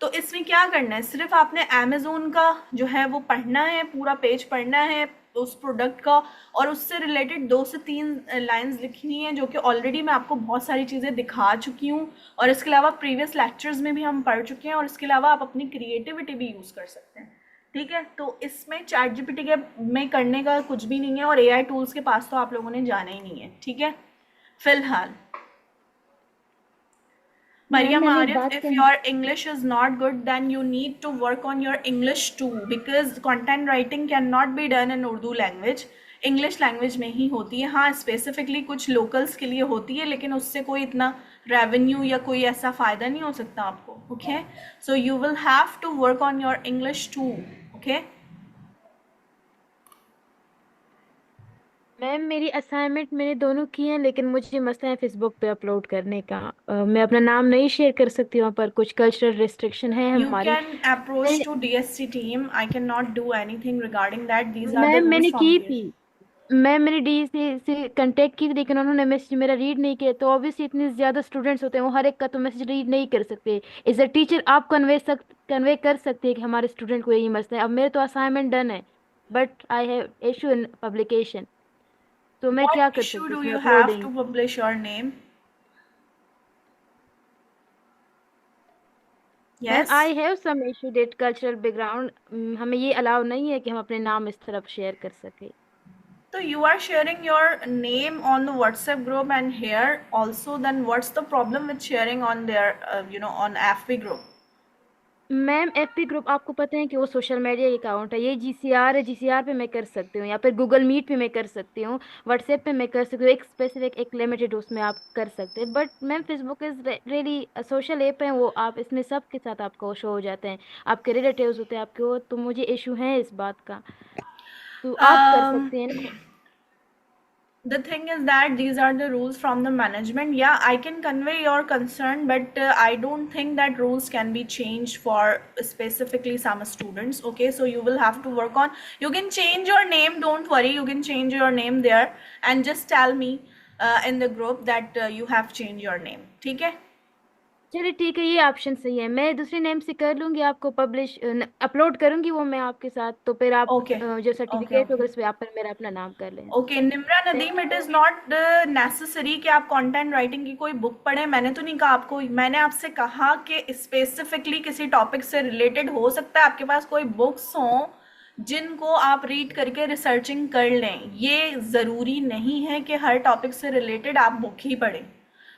तो इसमें क्या करना है, सिर्फ आपने अमेजोन का जो है वो पढ़ना है, पूरा पेज पढ़ना है उस प्रोडक्ट का, और उससे रिलेटेड 2 से 3 लाइंस लिखनी है, जो कि ऑलरेडी मैं आपको बहुत सारी चीज़ें दिखा चुकी हूँ, और इसके अलावा प्रीवियस लेक्चर्स में भी हम पढ़ चुके हैं, और इसके अलावा आप अपनी क्रिएटिविटी भी यूज़ कर सकते हैं, ठीक है। तो इसमें चैट जीपीटी के में करने का कुछ भी नहीं है, और एआई टूल्स के पास तो आप लोगों ने जाना ही नहीं है, ठीक है फिलहाल। Mariam Arif, if your English is not good, then you need to work on your English too, because content writing cannot be done in Urdu language. English language में ही होती है, हाँ स्पेसिफिकली कुछ लोकल्स के लिए होती है, लेकिन उससे कोई इतना रेवेन्यू या कोई ऐसा फ़ायदा नहीं हो सकता आपको, okay. So you will have to work on your English too, okay. Ma'am मेरी असाइनमेंट मैंने दोनों की हैं, लेकिन मुझे मसला है फेसबुक पे अपलोड करने का। मैं अपना नाम नहीं शेयर कर सकती, वहाँ पर कुछ कल्चरल रिस्ट्रिक्शन है You हमारी। can approach मैं- to DSC team. I cannot do anything regarding that. These are the ma'am rules मैंने from की there. थी, मैं मेरी डी से कांटेक्ट की थी, लेकिन उन्होंने मैसेज मेरा रीड नहीं किया। तो ऑब्वियसली इतने ज्यादा स्टूडेंट्स होते हैं, वो हर एक का तो मैसेज रीड नहीं कर सकते। एज अ टीचर आप कन्वे कर सकते हैं कि हमारे स्टूडेंट को यही मसला है। अब मेरे तो असाइनमेंट डन है, but I have issue in publication. तो मैं What क्या कर issue सकती हूँ do उसमें you have uploading? to publish your name? Ma'am Yes. I have some issue that cultural background, हमें ये अलाउ नहीं है कि हम अपने नाम इस तरफ शेयर कर सके। So you are sharing your name on the WhatsApp group and here also, then what's the problem with sharing on their, on FB group? Ma'am FP group आपको पता है कि वो सोशल मीडिया अकाउंट है। ये GCR है, GCR पे मैं कर सकती हूँ, या फिर गूगल मीट पे मैं कर सकती हूँ, व्हाट्सएप पे मैं कर सकती हूँ। एक स्पेसिफिक एक लिमिटेड उसमें आप कर सकते हैं। But ma'am Facebook is really social app है, वो आप इसमें सबके साथ आपको शो हो जाते हैं, आपके रिलेटिव्स होते हैं आपके वो। तो मुझे इशू है इस बात का। तो आप कर Um, सकते हैं ना। the thing is that these are the rules from the management. Yeah, I can convey your concern, but I don't think that rules can be changed for specifically some students. Okay, so you will have to work on. You can change your name. Don't worry. You can change your name there and just tell me in the group that you have changed your name. ठीक है? चलिए ठीक है, ये option सही है। मैं दूसरे नेम से कर लूंगी, आपको पब्लिश अपलोड करूंगी वो मैं आपके साथ। तो फिर आप Okay. जो Okay. सर्टिफिकेट होगा Okay. उस पर आप फिर मेरा अपना नाम कर लें। Okay Nimra Nadeem, it is not necessary कि आप कंटेंट राइटिंग की कोई बुक पढ़ें। मैंने तो नहीं कहा आपको, मैंने आपसे कहा कि स्पेसिफिकली किसी टॉपिक से रिलेटेड हो सकता है आपके पास कोई बुक्स हों जिनको आप रीड करके रिसर्चिंग कर लें। ये ज़रूरी नहीं है कि हर टॉपिक से रिलेटेड आप बुक ही पढ़ें।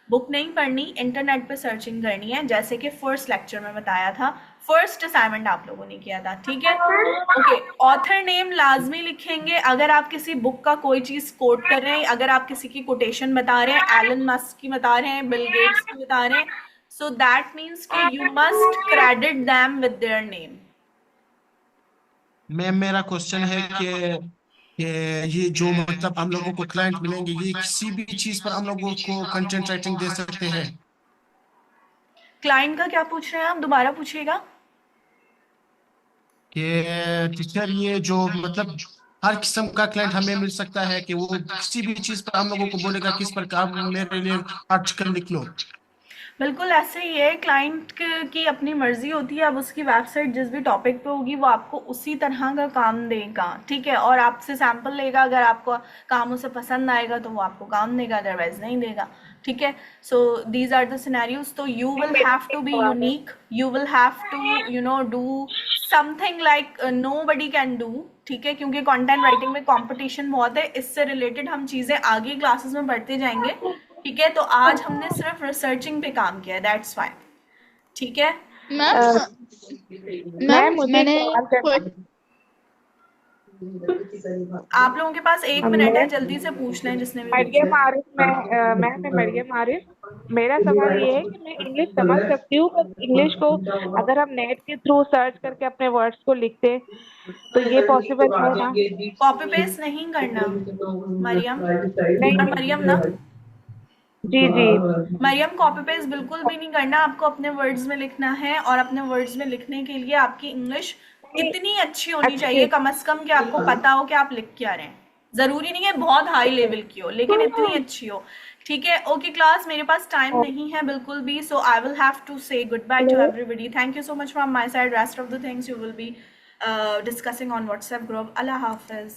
बुक नहीं पढ़नी, इंटरनेट पे सर्चिंग करनी है, जैसे कि फर्स्ट लेक्चर में बताया था। फर्स्ट असाइनमेंट आप लोगों ने किया था, ठीक है? ओके, ऑथर नेम लाजमी लिखेंगे अगर आप किसी बुक का कोई चीज़ कोट कर रहे हैं, अगर आप किसी की कोटेशन बता रहे हैं, एलन मस्क की बता रहे हैं, बिल गेट्स की बता रहे हैं, सो दैट मीन्स कि you must credit them with their name. Ma'am मेरा क्वेश्चन है कि ये जो मतलब हम लोगों को क्लाइंट मिलेंगे, ये किसी भी चीज पर हम लोगों को कंटेंट राइटिंग दे सकते हैं? क्लाइंट का क्या पूछ रहे हैं आप, दोबारा पूछिएगा। कि टीचर ये जो मतलब हर किस्म का क्लाइंट हमें मिल सकता है कि वो किसी भी चीज पर हम लोगों को बोलेगा किस पर काम मेरे लिए आर्टिकल लिख लो? बिल्कुल ऐसे ही है, क्लाइंट की अपनी मर्जी होती है। अब उसकी वेबसाइट जिस भी टॉपिक पे होगी वो आपको उसी तरह का काम देगा, ठीक है? और आपसे सैंपल लेगा, अगर आपको काम उसे पसंद आएगा तो वो आपको काम देगा, अदरवाइज नहीं देगा, ठीक है? So these are the scenarios. तो you will have to be unique, you will have to do something like nobody can do, ठीक है? क्योंकि कंटेंट राइटिंग में कंपटीशन बहुत है। इससे रिलेटेड हम चीज़ें आगे क्लासेस में पढ़ते जाएंगे, ठीक है? तो आज हमने सिर्फ रिसर्चिंग पे काम किया है, दैट्स फाइन, ठीक है? मैम मैम मैम मुझे एक मैंने सवाल करना आप लोगों के पास 1 मिनट है, जल्दी से पूछ लें जिसने भी मरियम पूछना है। आरिफ। मैं मरियम आरिफ। मेरा सवाल ये है कि मैं इंग्लिश समझ सकती हूँ, पर इंग्लिश को अगर हम नेट के थ्रू सर्च करके अपने वर्ड्स को लिखते हैं तो ये पॉसिबल है ना? कॉपी पेस्ट नहीं करना मरियम, और नहीं। मरियम ना, जी जी। मरियम कॉपी पेस्ट बिल्कुल भी नहीं करना। आपको अपने वर्ड्स में लिखना है, और अपने वर्ड्स में लिखने के लिए आपकी इंग्लिश इतनी अच्छी होनी चाहिए अच्छी। कम से कम कि आपको पता हो कि आप लिख क्या रहे हैं। ज़रूरी नहीं है बहुत हाई लेवल की हो, लेकिन इतनी अच्छी हो, ठीक है? ओके क्लास, मेरे पास टाइम नहीं है बिल्कुल भी, so I will have to say good bye to everybody. Thank you so much from my side. Rest of the things you will be discussing on WhatsApp group. अल्लाह हाफिज़।